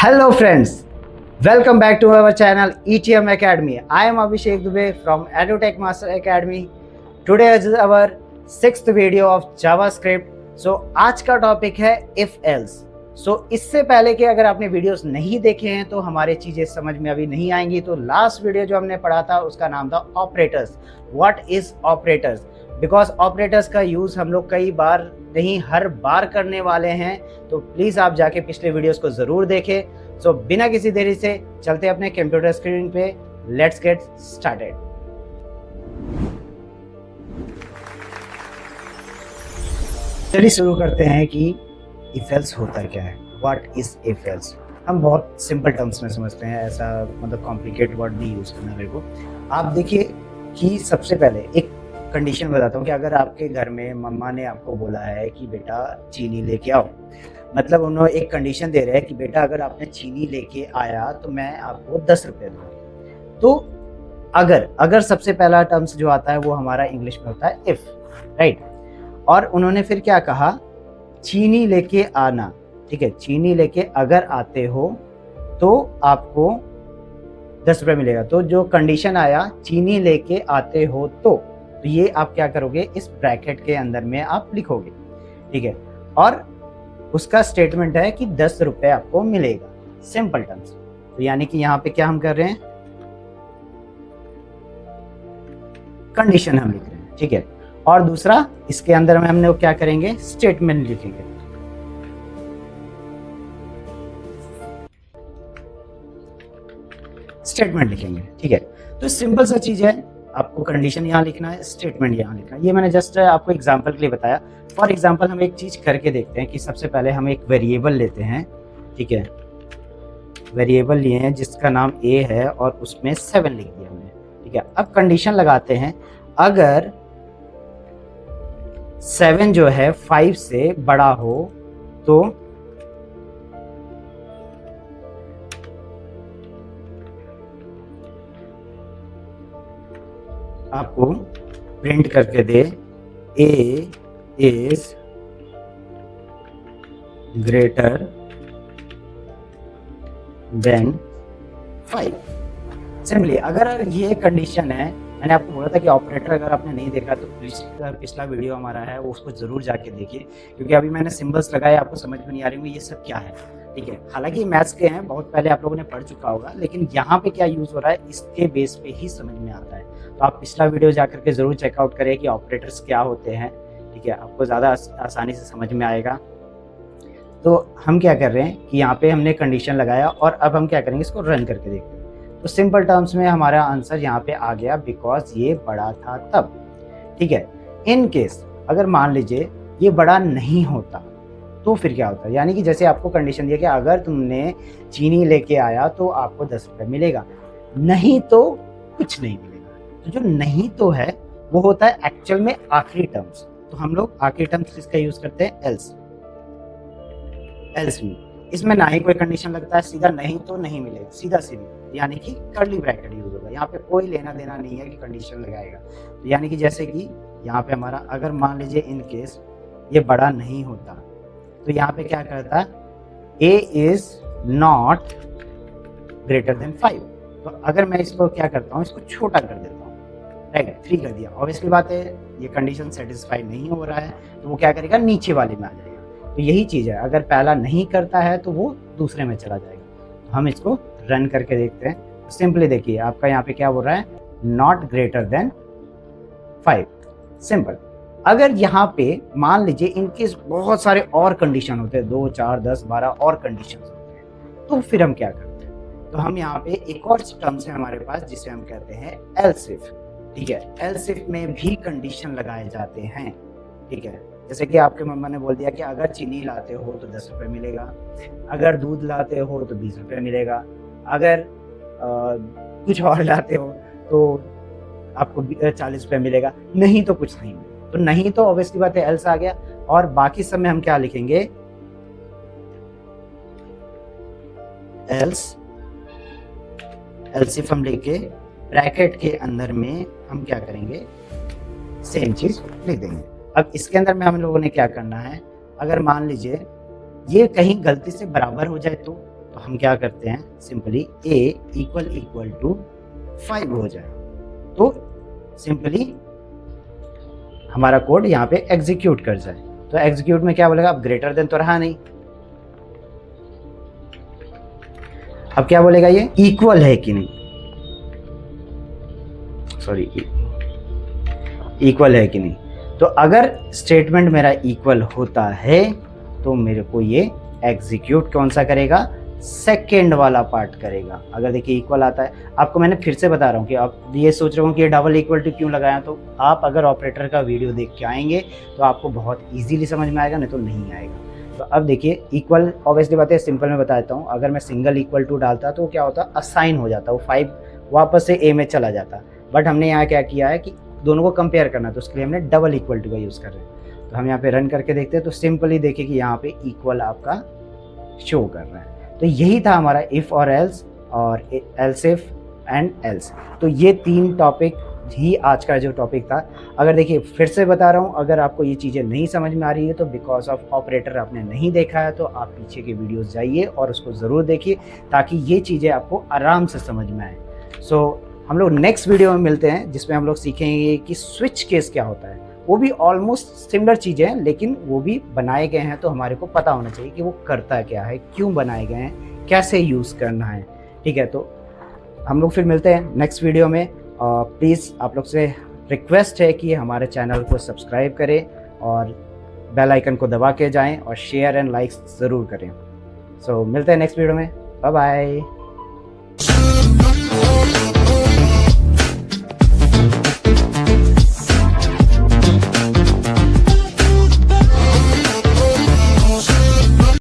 Hello friends, welcome back to our channel ETM Academy. I am Abhishek Dubey from EduTech Master Academy. Today is our 6th video of JavaScript. So आज का topic है if else. So इससे पहले कि अगर आपने videos नहीं देखे हैं तो हमारे चीजें समझ में अभी नहीं आएंगी। तो लास्ट वीडियो जो हमने पढ़ा था उसका नाम था operators. What is operators? Because operators का यूज हम लोग कई बार नहीं हर बार करने वाले हैं, तो प्लीज आप जाके पिछले वीडियोस को जरूर देखें. सो बिना किसी देरी से चलते अपने कंप्यूटर स्क्रीन पे. Let's get started. चलिए शुरू करते हैं कि इफ एल्स होता क्या है. What is if else? हम बहुत सिंपल टर्म्स में समझते हैं, ऐसा मतलब कॉम्प्लिकेटेड वर्ड नहीं यूज करना मेरे को. आप देखिए कि सबसे पहले एक कंडीशन बताता हूँ कि अगर आपके घर में मम्मा ने आपको बोला है कि बेटा चीनी लेके आओ, मतलब उन्होंने एक कंडीशन दे रहे हैं कि बेटा अगर आपने चीनी लेके आया तो मैं आपको 10 रुपये दूंगा. तो अगर सबसे पहला टर्म्स जो आता है वो हमारा इंग्लिश में होता है इफ, राइट. और उन्होंने फिर क्या कहा, चीनी लेके आना. ठीक है, चीनी लेके अगर आते हो तो आपको 10 रुपये मिलेगा. तो जो कंडीशन आया चीनी लेके आते हो तो ये आप क्या करोगे, इस ब्रैकेट के अंदर में आप लिखोगे. ठीक है, और उसका स्टेटमेंट है कि 10 रुपये आपको मिलेगा. Simple terms. तो यानी कि यहाँ पे क्या हम कर रहे हैं, कंडीशन हम लिख रहे हैं. ठीक है, और दूसरा इसके अंदर में हमने वो क्या करेंगे, स्टेटमेंट लिखेंगे. स्टेटमेंट लिखेंगे. ठीक है, तो सिंपल सा चीज है. आपको कंडीशन यहाँ लिखना है, स्टेटमेंट यहाँ लिखना है. ये मैंने जस्ट आपको एग्जांपल के लिए बताया. फॉर एग्जांपल हम एक चीज करके देखते हैं कि सबसे पहले हम एक वेरिएबल लेते हैं. ठीक है, वेरिएबल लिए हैं जिसका नाम a है और उसमें 7 लिख दिया हमने. ठीक है, अब कंडीशन लगाते हैं, अगर 7 जो है 5 से बड़ा हो तो आपको प्रिंट करके दे a is greater than 5. Simply अगर ये कंडीशन है, मैंने आपको बोला था कि ऑपरेटर अगर आपने नहीं देखा तो पिछला वीडियो हमारा है वो उसको जरूर जाके देखिए, क्योंकि अभी मैंने सिंबल्स लगाए आपको समझ में नहीं आ रही होंगी ये सब क्या है. ठीक है, हालांकि मैथ्स के हैं, बहुत पहले आप लोगों ने पढ़ चुका होगा, लेकिन यहाँ पे क्या यूज हो रहा है इसके बेस पे ही समझ में आता है. तो आप पिछला वीडियो जाकर के जरूर चेकआउट करें कि ऑपरेटर्स क्या होते हैं. ठीक है, आपको ज़्यादा आसानी से समझ में आएगा. तो हम क्या कर रहे हैं कि यहाँ पे हमने कंडीशन लगाया और अब हम क्या करेंगे, इसको रन करके देखते हैं. तो सिंपल टर्म्स में हमारा आंसर यहाँ पे आ गया, बिकॉज ये बड़ा था तब. ठीक है, इन केस अगर मान लीजिए ये बड़ा नहीं होता तो फिर क्या होता है, यानी कि जैसे आपको कंडीशन दिया कि अगर तुमने चीनी लेके आया तो आपको 10 रुपये मिलेगा, नहीं तो कुछ नहीं मिलेगा. तो जो नहीं तो है वो होता है एक्चुअल में आखिरी टर्म्स. तो हम लोग आखिरी टर्म्स किसका यूज करते हैं, एल्स. एल्स में इसमें ना ही कोई कंडीशन लगता है, सीधा नहीं तो नहीं मिलेगा, सीधा सीधी, यानी कि कर्ली ब्रैकेट यूज होगा. यहाँ पे कोई लेना देना नहीं है कि कंडीशन लगाएगा. तो यानी कि जैसे कि यहाँ पे हमारा अगर मान लीजिए इन केस ये बड़ा नहीं होता तो यहाँ पे क्या करता है, a is not greater than 5. तो अगर मैं इसको क्या करता हूँ, इसको छोटा कर देता हूँ, राइट, 3 कर दिया. ऑब्वियसली बात है ये कंडीशन सेटिस्फाई नहीं हो रहा है तो वो क्या करेगा, नीचे वाले में आ जाएगा. तो यही चीज़ है, अगर पहला नहीं करता है तो वो दूसरे में चला जाएगा. तो हम इसको रन करके देखते हैं. तो सिंपली देखिए आपका यहाँ पे क्या बोल रहा है, नॉट ग्रेटर देन 5. सिंपल. अगर यहाँ पे मान लीजिए इनकेस बहुत सारे और कंडीशन होते हैं, 2, 4, 10, 12 और कंडीशन होते हैं, तो फिर हम क्या करते हैं, तो हम यहाँ पे एक और टर्म्स है हमारे पास जिसे हम कहते हैं एल्स इफ. ठीक है, एल्स इफ में भी कंडीशन लगाए जाते हैं. ठीक है, जैसे कि आपके मम्मा ने बोल दिया कि अगर चीनी लाते हो तो 10 रुपये मिलेगा, अगर दूध लाते हो तो 20 रुपये मिलेगा, अगर कुछ और लाते हो तो आपको 40 रुपये मिलेगा, नहीं तो कुछ नहीं. तो नहीं तो ऑब्वियसली बात है एल्स आ गया. और बाकी सब में हम क्या लिखेंगे, एल्स, एल्स इफ हम लेके ब्रैकेट के अंदर में हम क्या करेंगे, सेम चीज लिख देंगे. अब इसके अंदर में हम लोगों ने क्या करना है, अगर मान लीजिए ये कहीं गलती से बराबर हो जाए तो तो हम क्या करते हैं, सिंपली a इक्वल टू 5 हो जाए तो सिंपली हमारा कोड यहाँ पे एग्जीक्यूट कर जाए। तो एग्जीक्यूट में क्या बोलेगा, अब ग्रेटर देन तो रहा नहीं, अब क्या बोलेगा, ये इक्वल है कि नहीं, सॉरी इक्वल है कि नहीं। तो अगर स्टेटमेंट मेरा इक्वल होता है तो मेरे को ये एग्जीक्यूट कौन सा करेगा, सेकेंड वाला पार्ट करेगा। अगर देखिए इक्वल आता है, आपको मैंने फिर से बता रहा हूँ कि आप ये सोच रहे हो कि ये डबल इक्वल टू क्यों लगाया, तो आप अगर ऑपरेटर का वीडियो देख के आएंगे तो आपको बहुत इजीली समझ में आएगा, नहीं तो नहीं आएगा। तो अब देखिए इक्वल ऑब्वियसली बात है, सिंपल में बता देता हूँ, अगर मैं सिंगल इक्वल टू डालता तो क्या होता, असाइन हो जाता, वो 5 वापस से ए में चला जाता। बट हमने यहाँ क्या किया है कि दोनों को कंपेयर करना, तो उसके लिए हमने डबल इक्वल टू का यूज़ कर रहे हैं। तो हम यहाँ पे रन करके देखते हैं तो सिंपली देखिए कि यहाँ पे इक्वल आपका शो कर रहा है। तो यही था हमारा इफ़ और एल्स और एल्स इफ एंड एल्स। तो ये 3 टॉपिक ही आज का जो टॉपिक था। अगर देखिए फिर से बता रहा हूँ, अगर आपको ये चीज़ें नहीं समझ में आ रही है तो बिकॉज ऑफ ऑपरेटर आपने नहीं देखा है, तो आप पीछे के वीडियोस जाइए और उसको ज़रूर देखिए ताकि ये चीज़ें आपको आराम से समझ में आए। सो हम लोग नेक्स्ट वीडियो में मिलते हैं जिसमें हम लोग सीखेंगे कि स्विच केस क्या होता है। वो भी ऑलमोस्ट सिमिलर चीज़ें हैं, लेकिन वो भी बनाए गए हैं तो हमारे को पता होना चाहिए कि वो करता क्या है, क्यों बनाए गए हैं, कैसे यूज़ करना है। ठीक है, तो हम लोग फिर मिलते हैं नेक्स्ट वीडियो में। प्लीज़ आप लोग से रिक्वेस्ट है कि हमारे चैनल को सब्सक्राइब करें और बेल आइकन को दबा के जाएं और शेयर एंड लाइक्स ज़रूर करें। सो मिलते हैं नेक्स्ट वीडियो में, बाय बाय।